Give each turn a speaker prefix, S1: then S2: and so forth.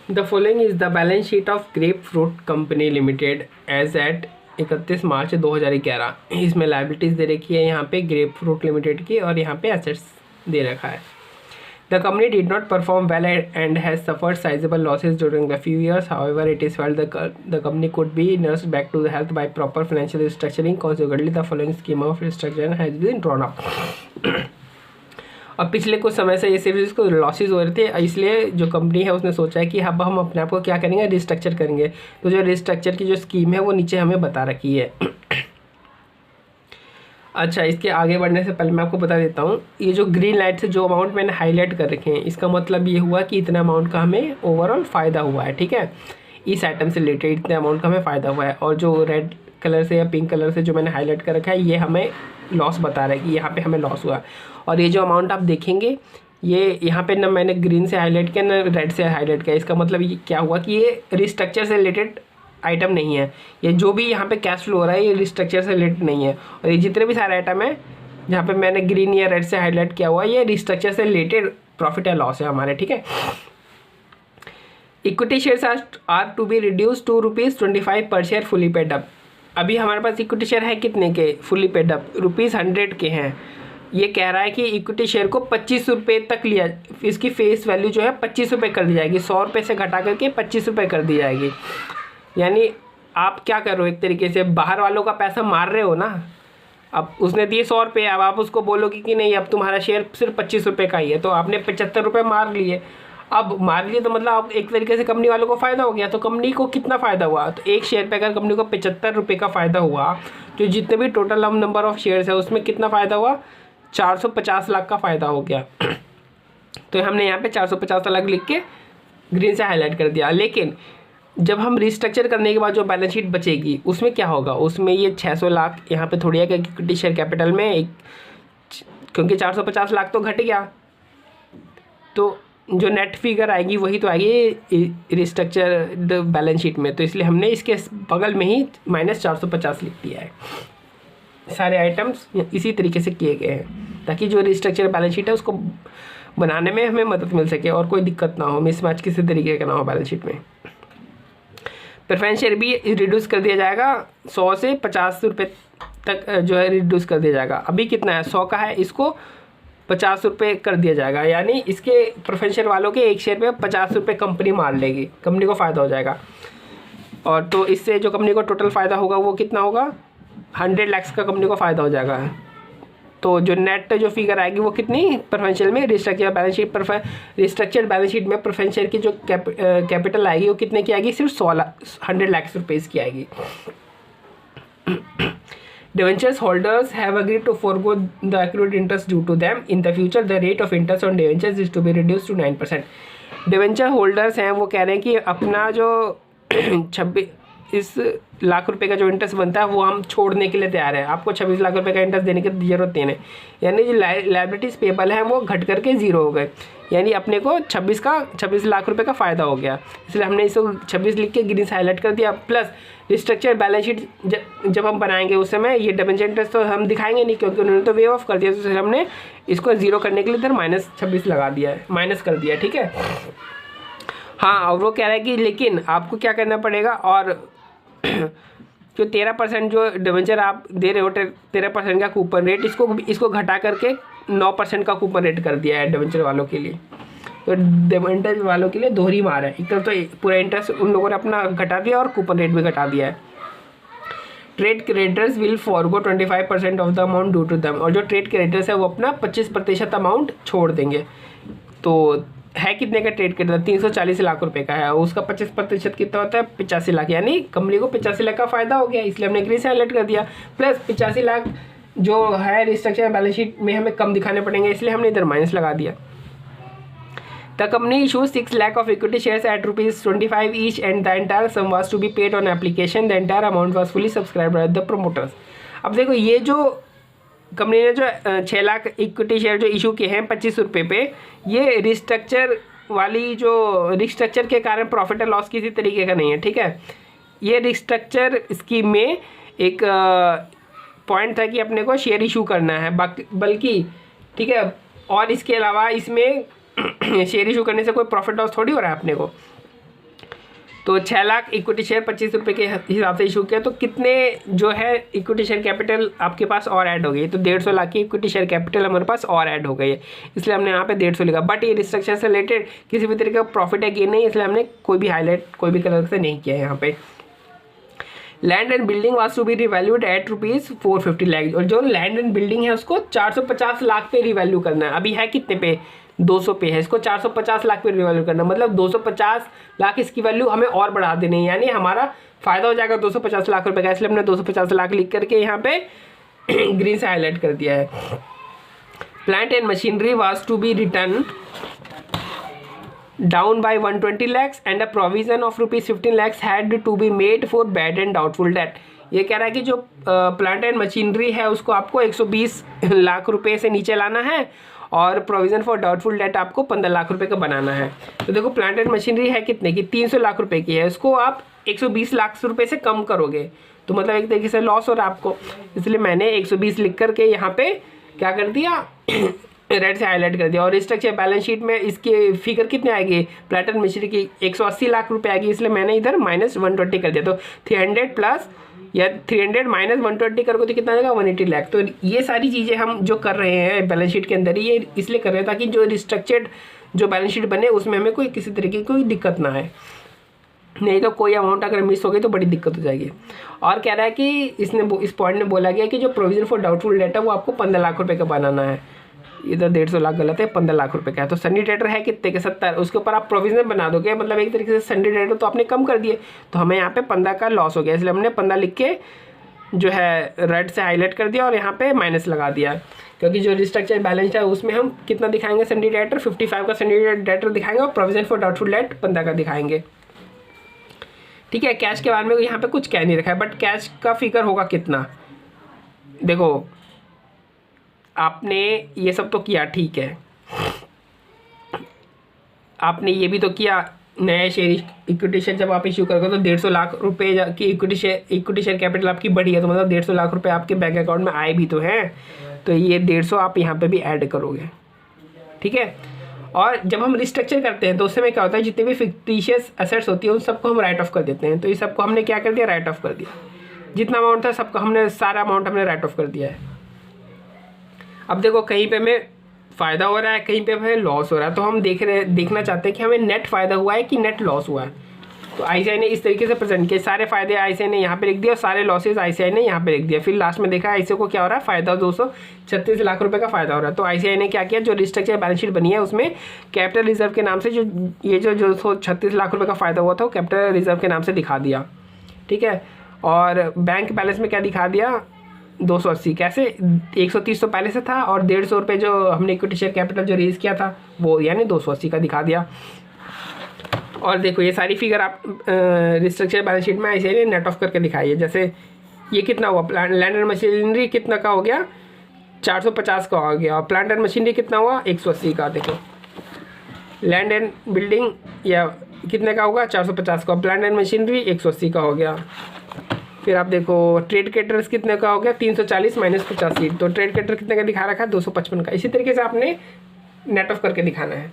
S1: The following is the balance sheet of grape fruit company limited as at 31 March 2011। इसमें liabilities दे रखी है यहाँ पे ग्रेप फ्रूट लिमिटेड की, और यहाँ पे एसेट्स दे रखा है। The company did not perform well and has suffered sizeable losses during the few years. However it is felt the company could be nursed back to the health by proper financial restructuring. Consequently the following scheme of restructuring has been drawn up. और पिछले कुछ समय से ये सिर्फ इसको losses हो रहे थे, इसलिए जो कंपनी है उसने सोचा है कि अब हम अपने आप को क्या करेंगे, रिस्ट्रक्चर करेंगे। तो जो रिस्ट्रक्चर की जो स्कीम है वो नीचे हमें बता रखी है। अच्छा, इसके आगे बढ़ने से पहले मैं आपको बता देता हूँ, ये जो ग्रीन लाइट से जो अमाउंट मैंने हाईलाइट कर रखे हैं, इसका मतलब ये हुआ कि इतना अमाउंट का हमें ओवरऑल फ़ायदा हुआ है। ठीक है, इस आइटम से रिलेटेड इतने अमाउंट का हमें फ़ायदा हुआ है। और जो रेड कलर से या पिंक कलर से जो मैंने हाईलाइट कर रखा है, ये हमें लॉस बता रहा है कि यहाँ पे हमें लॉस हुआ। और ये जो अमाउंट आप देखेंगे, ये यहाँ पे ना मैंने ग्रीन से हाईलाइट किया ना रेड से हाईलाइट किया। इसका मतलब ये क्या हुआ कि ये रिस्ट्रक्चर से रिलेटेड आइटम नहीं है। ये जो भी यहाँ पे कैश फ्लो हो रहा है ये रिस्ट्रक्चर से रिलेटेड नहीं है। और ये जितने भी सारे आइटम है जहाँ पे मैंने ग्रीन या रेड से हाईलाइट किया हुआ है, ये रिस्ट्रक्चर से रिलेटेड प्रॉफिट या लॉस है हमारे। ठीक है, equity shares are to be reduce to ₹25 per share fully paid up. अभी हमारे पास इक्विटी शेयर है कितने के, फुली पेड अप ₹100 के हैं। ये कह रहा है कि इक्विटी शेयर को 25 रुपये तक लिया, इसकी फेस वैल्यू जो है 25 रुपये कर दी जाएगी। 100 रुपये से घटा करके 25 रुपये कर दी जाएगी। यानी आप क्या कर रहे हो, एक तरीके से बाहर वालों का पैसा मार रहे हो ना। अब उसने दिए 100 रुपये, अब आप उसको बोलोगे कि नहीं अब तुम्हारा शेयर सिर्फ 25 रुपये का ही है, तो आपने 75 रुपये मार लिए। अब मार लिए तो मतलब आप एक तरीके से कंपनी वालों को फ़ायदा हो गया। तो कंपनी को कितना फ़ायदा हुआ, तो एक शेयर पे अगर कंपनी को 75 रुपये का फ़ायदा हुआ, तो जितने भी टोटल नंबर ऑफ़ शेयर्स है उसमें कितना फ़ायदा हुआ, 450 लाख का फ़ायदा हो गया। तो हमने यहाँ पे 450 लाख लिख के ग्रीन से हाईलाइट कर दिया। लेकिन जब हम रिस्ट्रक्चर करने के बाद जो बैलेंस शीट बचेगी उसमें क्या होगा, उसमें ये 600 लाख यहाँ पे थोड़ी है कि इक्विटी शेयर कैपिटल में एक, क्योंकि 450 लाख तो घट गया, तो जो नेट फिगर आएगी वही तो आएगी रिस्ट्रक्चर बैलेंस शीट में। तो इसलिए हमने इसके बगल में ही -450 लिख दिया है। सारे आइटम्स इसी तरीके से किए गए हैं ताकि जो रिस्ट्रक्चर बैलेंस शीट है उसको बनाने में हमें मदद मिल सके और कोई दिक्कत ना हो, मिसमैच किसी तरीके का ना हो बैलेंस शीट में। प्रेफरेंस शेयर भी रिड्यूस कर दिया जाएगा, 100 से 50 रुपये तक जो है रिड्यूस कर दिया जाएगा। अभी कितना है, 100 का है, इसको 50 रुपये कर दिया जाएगा। यानी इसके प्रेफरेंस शेयर वालों के एक शेयर पे 50 रुपये कंपनी मार लेगी, कंपनी को फ़ायदा हो जाएगा। और तो इससे जो कंपनी को टोटल फ़ायदा होगा वो कितना होगा, 100 लाख का कंपनी को फ़ायदा हो जाएगा। तो जो नेट जो फिगर आएगी वो कितनी, प्रेफरेंशियल में restructure balance sheet restructured balance sheet में प्रेफरेंशियल की जो कैपिटल आएगी वो कितने की आएगी, सिर्फ 100 लाख रुपये की आएगी। Debentures holders have agreed to forego the accrued interest due to them. In the future, the rate of interest on debentures is to be reduced to 9%. Debenture holders हैं वो कह रहे हैं कि अपना जो 26 लाख रुपए का जो इंटरेस्ट बनता है वो हम छोड़ने के लिए तैयार है। आपको 26 लाख रुपए का इंटरेस्ट देने की जरूरत नहीं है। यानी जो लायबिलिटीज़ पेबल है वो घट करके ज़ीरो हो गए, यानी अपने को 26 लाख रुपए का फ़ायदा हो गया। इसलिए हमने इसको 26 लिख के ग्रीन से हाईलाइट कर दिया। प्लस रिस्ट्रक्चर बैलेंस शीट जब हम बनाएंगे उस समय ये डिबेंचर इंटरेस्ट तो हम दिखाएंगे नहीं क्योंकि उन्होंने तो वेव ऑफ कर दिया, तो इसलिए हमने इसको ज़ीरो करने के लिए इधर -26 लगा दिया है, माइनस कर दिया। ठीक है, हाँ। और वो कह रहा है कि लेकिन आपको क्या करना पड़ेगा, और जो 13% जो डिबेंचर आप दे रहे हो 13% का कूपन रेट, इसको घटा करके 9% का कूपन रेट कर दिया है डिबेंचर वालों के लिए। तो डिबेंचर वालों के लिए दोहरी मार है, एक तरफ तो पूरा इंटरेस्ट उन लोगों ने अपना घटा दिया और कूपन रेट भी घटा दिया है। Trade creditors will forgo 25% of the amount due to them, और जो ट्रेड क्रेडिटर्स है वो अपना 25% अमाउंट छोड़ देंगे। तो है कितने का ट्रेड क्रेडिटर, 340 लाख रुपए का है, उसका 25% कितना होता है, 85 लाख। यानी कंपनी को 85 लाख का फ़ायदा हो गया, इसलिए हमने ग्रीन से हाईलाइट कर दिया। प्लस 85 लाख जो है रिस्ट्रक्चर बैलेंस शीट में हमें कम दिखाने पड़ेंगे, इसलिए हमने इधर माइनस लगा दिया। The company issues 6 lakh of equity shares at ₹25 each and the entire sum was to be paid on application, the entire amount was fully subscribed by the promoters. अब देखो ये जो कंपनी ने जो 6 लाख इक्विटी शेयर जो issue किए हैं 25 रुपये पे, ये रिस्ट्रक्चर वाली जो रिस्ट्रक्चर के कारण प्रॉफिट और लॉस किसी तरीके का नहीं है। ठीक है, ये रिस्ट्रक्चर स्कीम में एक पॉइंट था कि अपने को शेयर इशू करना है, बल्कि ठीक है, और इसके अलावा इसमें शेयर इशू करने से कोई प्रॉफिट लॉस थोड़ी हो रहा है अपने को। तो 6 लाख इक्विटी शेयर 25 रुपये के हिसाब से इशू किया, तो कितने जो है इक्विटी शेयर कैपिटल आपके पास और ऐड हो गई। तो 150 लाख की इक्विटी शेयर कैपिटल हमारे पास और ऐड हो गई है, इसलिए हमने यहाँ पे 150 लिखा। बट ये रिस्ट्रक्चर से रिलेटेड किसी भी तरीके का प्रॉफिट है गेन नहीं, इसलिए हमने कोई भी हाईलाइट कोई भी कलर से नहीं किया है यहाँ पे। Land and building was to be revalued at ₹450 lakh, और जो लैंड एंड बिल्डिंग है उसको 450 लाख पे रिवैल्यू करना है। अभी है कितने पे, 200 पे है, इसको 450 लाख पे रिवैल्यू करना, मतलब 250 लाख इसकी वैल्यू हमें और बढ़ा देनी है, यानी हमारा फायदा हो जाएगा 250 लाख रुपए का। इसलिए हमने 250 लाख लिख करके यहाँ पे ग्रीन से हाईलाइट कर दिया है। Plant and machinery was to be written down by 120 lakhs and a provision of ₹15 lakhs had to be made for bad and doubtful debt। ये कह रहा है कि जो प्लांट एंड मशीनरी है उसको आपको 120 लाख रुपए से नीचे लाना है और प्रोविज़न फॉर डाउटफुल डेट आपको 15 लाख रुपए का बनाना है। तो देखो प्लांट एंड मशीनरी है कितने की, 300 लाख रुपए की है, इसको आप 120 लाख रुपए से कम करोगे तो मतलब एक तरीके से लॉस हो रहा है आपको, इसलिए मैंने 120 लिख करके यहाँ पे क्या कर दिया रेड से हाईलाइट कर दिया। और स्ट्रक्चर बैलेंस शीट में इसकी फिगर कितने आएगी, प्लांट एंड मशीनरी की 180 लाख रुपए आएगी, इसलिए मैंने इधर -120 कर दिया। तो 300 प्लस या 300 माइनस 120 करोगे तो कितना आएगा, 180 लाख। तो ये सारी चीज़ें हम जो कर रहे हैं बैलेंस शीट के अंदर ये इसलिए कर रहे हैं ताकि जो रिस्ट्रक्चर्ड जो बैलेंस शीट बने उसमें हमें कोई किसी तरीके की कोई दिक्कत ना आए, नहीं तो कोई अमाउंट अगर मिस हो गई तो बड़ी दिक्कत हो जाएगी। और कह रहा है कि इस पॉइंट में बोला गया कि जो प्रोविजन फॉर डाउटफुल डेट है वो आपको 15 लाख रुपए का बनाना है, इधर 150 लाख गलत है, 15 लाख रुपए का है। तो सन्नी डेटर है कितने के, 70, उसके ऊपर आप प्रोविजन बना दोगे, मतलब एक तरीके से सन्नी डेटर तो आपने कम कर दिए, तो हमें यहाँ पे 15 का लॉस हो गया, इसलिए हमने 15 लिख के जो है रेड से हाईलाइट कर दिया और यहाँ पे माइनस लगा दिया, क्योंकि जो रिस्ट्रक्चर बैलेंस है उसमें हम कितना दिखाएंगे सन्नी डेटर, 55 का सन्नी डेटर दिखाएंगे और प्रोविजन फॉर डाउटफुल डेट 15 का दिखाएंगे। ठीक है, कैश के बारे में यहाँ पे कुछ कह नहीं रखा है, बट कैश का फिगर होगा कितना, देखो आपने ये सब तो किया, ठीक है, आपने ये भी तो किया, नया शेयर इक्विटी शेयर जब आप इश्यू करोगे तो 150 लाख रुपए की इक्विटी शेयर कैपिटल आपकी बढ़ी है, तो मतलब 150 लाख रुपए आपके बैंक अकाउंट में आए भी तो हैं, तो ये 150 आप यहाँ पे भी ऐड करोगे। ठीक है, और जब हम रिस्ट्रक्चर करते हैं तो उस समय क्या होता है, जितने भी फिक्टिशियस एसेट्स होती है उन सबको हम राइट ऑफ कर देते हैं, तो ये सबको हमने क्या कर दिया, राइट ऑफ कर दिया, जितना अमाउंट था सबको हमने सारा अमाउंट हमने राइट ऑफ कर दिया है। अब देखो कहीं पे हमें फ़ायदा हो रहा है, कहीं पे हमें लॉस हो रहा है, तो हम देखना चाहते हैं कि हमें नेट फ़ायदा हुआ है कि नेट लॉस हुआ है। तो आईसीआई ने इस तरीके से प्रेजेंट किया, सारे फायदे आईसीआई ने यहाँ पे लिख दिया और सारे लॉसेज आईसीआई ने यहाँ पे लिख दिया। फिर लास्ट में देखा आईसीआई को क्या हो रहा है, फ़ायदा 236 लाख रुपए का फ़ायदा हो रहा है। तो आईसीआई ने क्या किया, जो रिस्ट्रक्चर बैलेंस शीट बनी है उसमें कैपिटल रिजर्व के नाम से जो 236 लाख रुपये का फ़ायदा हुआ था वो कैपिटल रिजर्व के नाम से दिखा दिया। ठीक है, और बैंक बैलेंस में क्या दिखा दिया, 280, कैसे 130 तो पहले से था और 150 रुपये जो हमने इक्विटी शेयर कैपिटल जो रेज़ किया था वो यानी 280 का दिखा दिया। और देखो ये सारी फिगर आप रिस्ट्रक्चर बैलेंस शीट में ऐसे नेट ऑफ करके दिखाई है। जैसे ये कितना हुआ, लैंड एंड मशीनरी कितना का हो गया, 450 का हो गया, और प्लांट एंड मशीनरी कितना हुआ, 180 का। देखो लैंड एंड बिल्डिंग या कितने का होगा, 450 का, प्लांट एंड मशीनरी 180 का हो गया। फिर आप देखो ट्रेड क्रेडिटर्स कितने का हो गया, 340 माइनस 85, तो ट्रेड क्रेडिटर कितने का दिखा रखा है, 255 का। इसी तरीके से आपने नेट ऑफ करके दिखाना है।